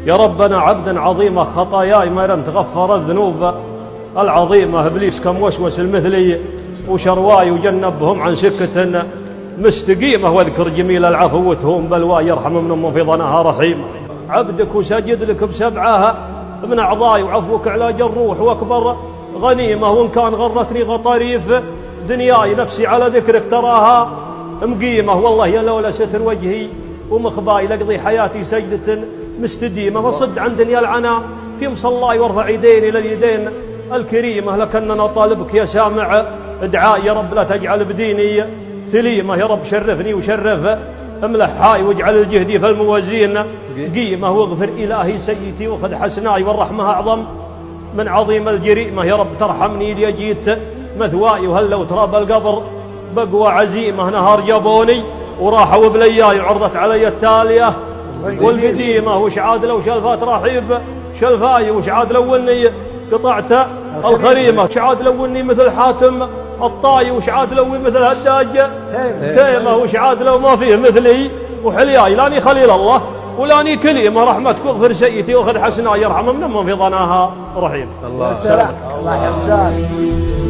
يا ربنا عبدا عظيمة خطاياي ما لم تغفر الذنوب العظيمة. إبليس كم وسوس المثلي وشرواي وجنبهم عن سكة مستقيمة، واذكر جميل العفو وتهون بلواي يرحم من في ظنها رحيمة. عبدك وسجد لك بسبعها من أعضاي وعفوك علاج الروح وأكبر غنيمة. وإن كان غرتني غطاريف دنياي نفسي على ذكرك تراها مقيمة. والله يا لولا ستر وجهي ومخباي لقضي حياتي سجدة مستديمة. فصد عن دنيا العنا في مصلاي وارفع يديني لليدين الكريمة. لكننا طالبك يا سامع ادعاء يا رب لا تجعل بديني ثليمة. يا رب شرفني وشرف املحاي واجعل الجهدي في الموازين قيمة. واغفر إلهي سيئتي وخذ حسناي والرحمة أعظم من عظيم الجريمة. يا رب ترحمني لي جيت مثواي وهل لو تراب القبر بقوى عزيمة. نهار جابوني وراحوا بلياي وعرضت علي التالية والقديمة. وش عاد لو شلفات رحيب شلفاي، وش عاد لو اني قطعت الخريمة، وش عاد لو اني مثل حاتم الطاي، وش عاد لو مثل هداج تيمة، وش عاد لو ما فيه مثلي وحلياي. لاني خليل الله ولاني كلمة. رحمتك اغفر سيئتي وخذ حسناي يرحم من في ظناها رحيم. الله يسلمك. الله يحسن.